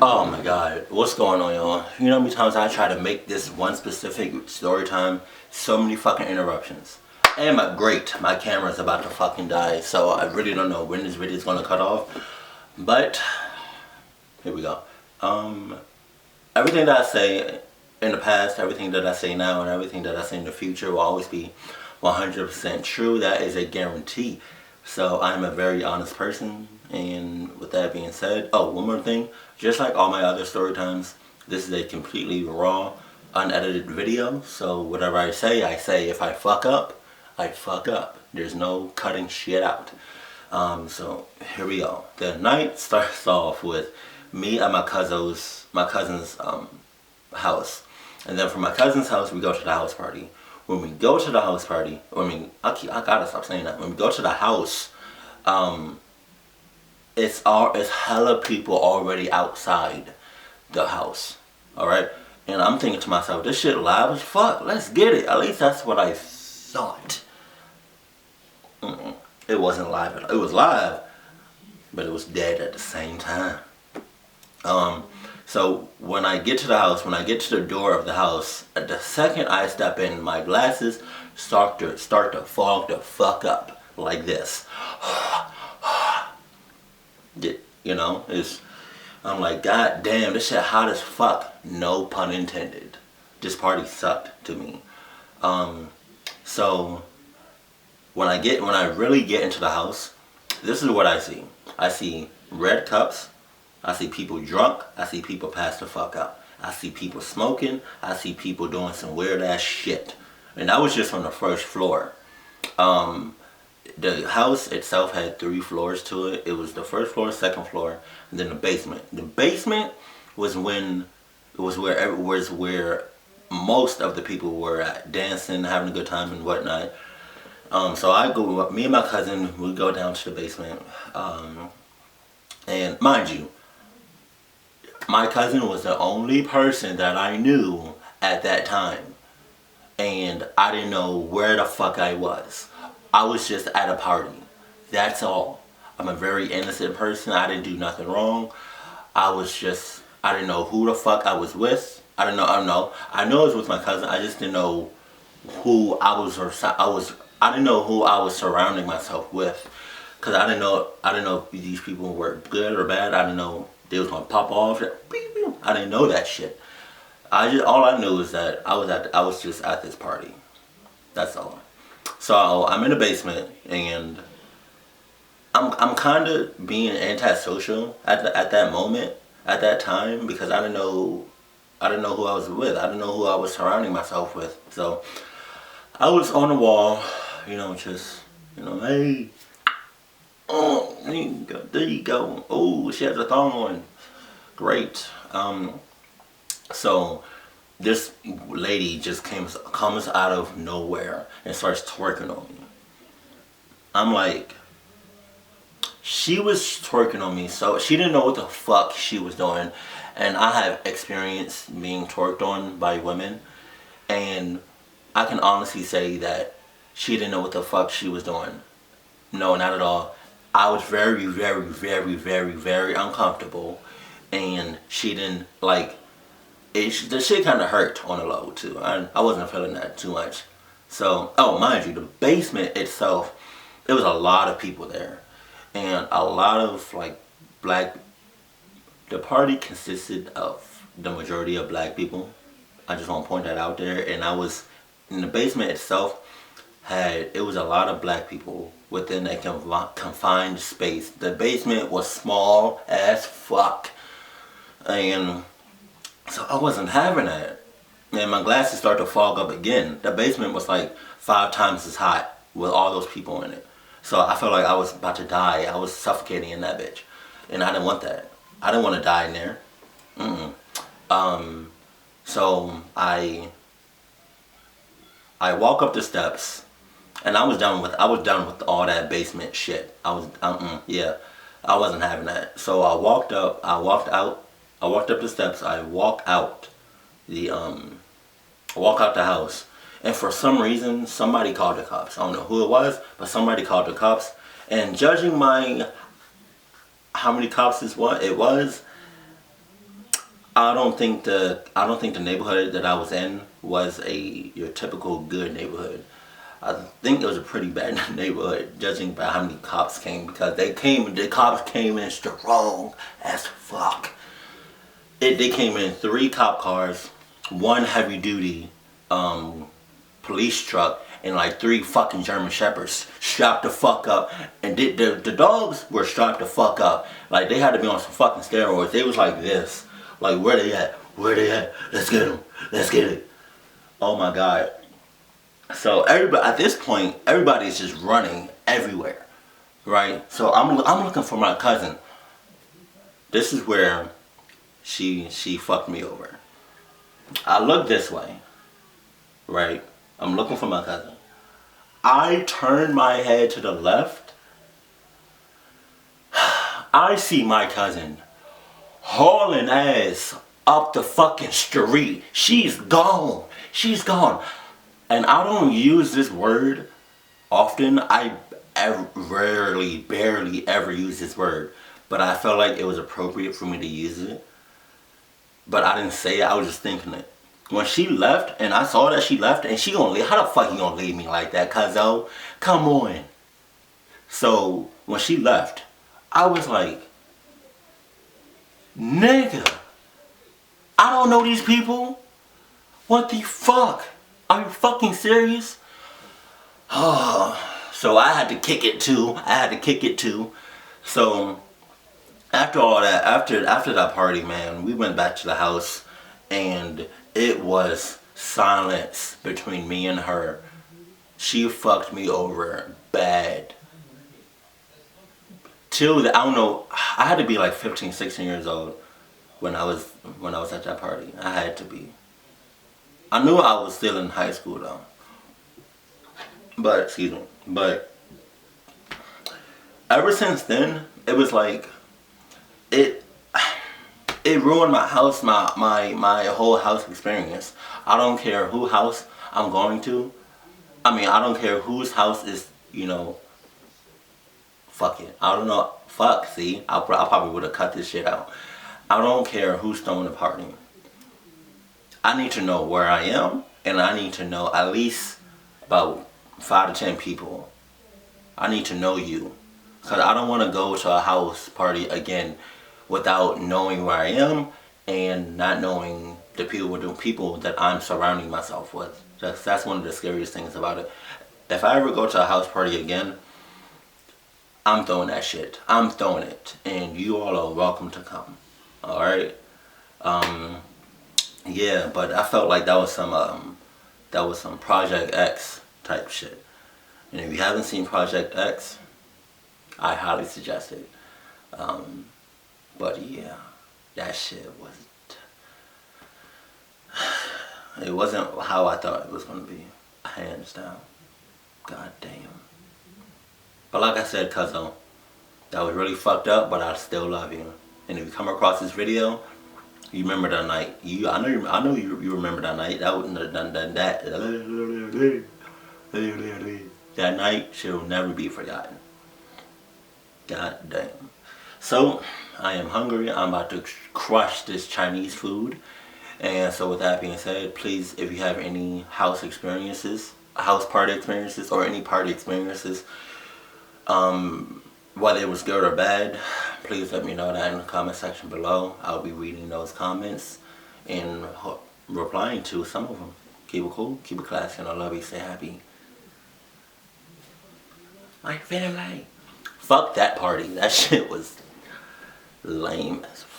Oh my god, what's going on, y'all? You know how many times I try to make this one specific story time? So many fucking interruptions. And my camera's about to fucking die, so I really don't know when this video is gonna cut off. But, here we go. Um, Everything that I say in the past, everything that I say now, and everything that I say in the future will always be 100% true. That is a guarantee. So I'm a very honest person, and with that being said, oh, one more thing. Just like all my other story times, this is a completely raw, unedited video. So whatever I say, I say. If I fuck up, I fuck up. There's no cutting shit out. So here we go. The night starts off with me at my cousin's house, and then from my cousin's house we go to the house party. When we go to the house party, I gotta stop saying that. When we go to the house, it's hella people already outside the house. All right, and I'm thinking to myself, this shit live as fuck. Let's get it. At least that's what I thought. It wasn't live. It was live, but it was dead at the same time. So when I get to the house, when I get to the door of the house, at the second I step in, my glasses start to fog the fuck up like this. You know, I'm like, God damn, this shit hot as fuck. No pun intended. This party sucked to me. So when I really get into the house, this is what I see. I see red cups. I see people drunk. I see people pass the fuck out. I see people smoking. I see people doing some weird ass shit. And that was just on the first floor. The house itself had 3 floors to it. It was the first floor, second floor, and then the basement. The basement was where most of the people were at, dancing, having a good time and whatnot. So me and my cousin, we go down to the basement. And mind you, my cousin was the only person that I knew at that time. And I didn't know where the fuck I was. I was just at a party. That's all. I'm a very innocent person. I didn't do nothing wrong. I didn't know who the fuck I was with. I know I was with my cousin. I just didn't know who I didn't know who I was surrounding myself with. Cause I didn't know if these people were good or bad. I didn't know they was gonna pop off. I didn't know that shit. All I knew is that I was just at this party. That's all. So I'm in the basement and I'm kind of being antisocial at that moment, at that time, because I didn't know who I was with. I didn't know who I was surrounding myself with. So I was on the wall, hey. Oh, there you go. Oh, she has a thong on. Great. So this lady just comes out of nowhere and starts twerking on me. I'm like, she was twerking on me, so she didn't know what the fuck she was doing. And I have experience being twerked on by women, and I can honestly say that she didn't know what the fuck she was doing. No, not at all. I was very, very, very, very, very uncomfortable, and she didn't like it. The shit kind of hurt on the low too. I wasn't feeling that too much. So, oh, mind you, the basement itself, there was a lot of people there, and a lot of like black. The party consisted of the majority of black people. I just want to point that out there. And I was in the basement itself. It was a lot of black people within a confined space. The basement was small as fuck, and so I wasn't having that. And my glasses started to fog up again. The basement was like 5 times as hot with all those people in it. So I felt like I was about to die. I was suffocating in that bitch, and I didn't want that. I didn't want to die in there. So I walk up the steps. And I was done with all that basement shit. I wasn't having that. So I walked up the steps. I walk out the house. And for some reason, somebody called the cops. I don't know who it was, but somebody called the cops. And judging how many cops it was, I don't think the neighborhood that I was in was your typical good neighborhood. I think it was a pretty bad neighborhood, judging by how many cops came, because the cops came in strong as fuck. They came in 3 cop cars, 1 heavy duty police truck, and like 3 fucking German shepherds strapped the fuck up. And the dogs were strapped the fuck up. Like they had to be on some fucking steroids. They was like this. Like, where they at? Where they at? Let's get them. Let's get it. Oh my God. So everybody, at this point, everybody's just running everywhere. Right? So I'm looking for my cousin. This is where she fucked me over. I look this way. Right? I'm looking for my cousin. I turn my head to the left. I see my cousin hauling ass up the fucking street. She's gone. She's gone. And I don't use this word often. I rarely, barely ever use this word. But I felt like it was appropriate for me to use it. But I didn't say it. I was just thinking it. When she left, and I saw that she left, and she gonna leave. How the fuck you gonna leave me like that, cuzzo? Come on. So, when she left, I was like, nigga, I don't know these people. What the fuck? Are you fucking serious? So I had to kick it too. So after all that, after that party, man, we went back to the house, and it was silence between me and her. She fucked me over bad. I don't know, I had to be like 15, 16 years old when I was at that party. I had to be. I knew I was still in high school though. But ever since then, it was like it ruined my house, my whole house experience. I don't care whose house I'm going to. I mean, I don't care whose house is, fuck it. I don't know. Fuck, see? I probably would have cut this shit out. I don't care who's throwing the party. I need to know where I am, and I need to know at least about 5 to 10 people. I need to know you. Because I don't want to go to a house party again without knowing where I am and not knowing the people that I'm surrounding myself with. That's one of the scariest things about it. If I ever go to a house party again, I'm throwing that shit. I'm throwing it. And you all are welcome to come. Alright? Yeah, but I felt like that was some Project X type shit. And if you haven't seen Project X, I highly suggest it. But yeah, that shit it wasn't how I thought it was gonna be. Hands down. God damn. But like I said, cuzzo, that was really fucked up, but I still love you. And if you come across this video, you remember that night. I know you remember that night. That night shall never be forgotten. God damn. So, I am hungry. I'm about to crush this Chinese food. And so with that being said, please, if you have any house party experiences, or any party experiences, whether it was good or bad, please let me know that in the comment section below. I'll be reading those comments and replying to some of them. Keep it cool, keep it classy, and I love you. Stay happy. Like family. Fuck that party. That shit was lame as fuck.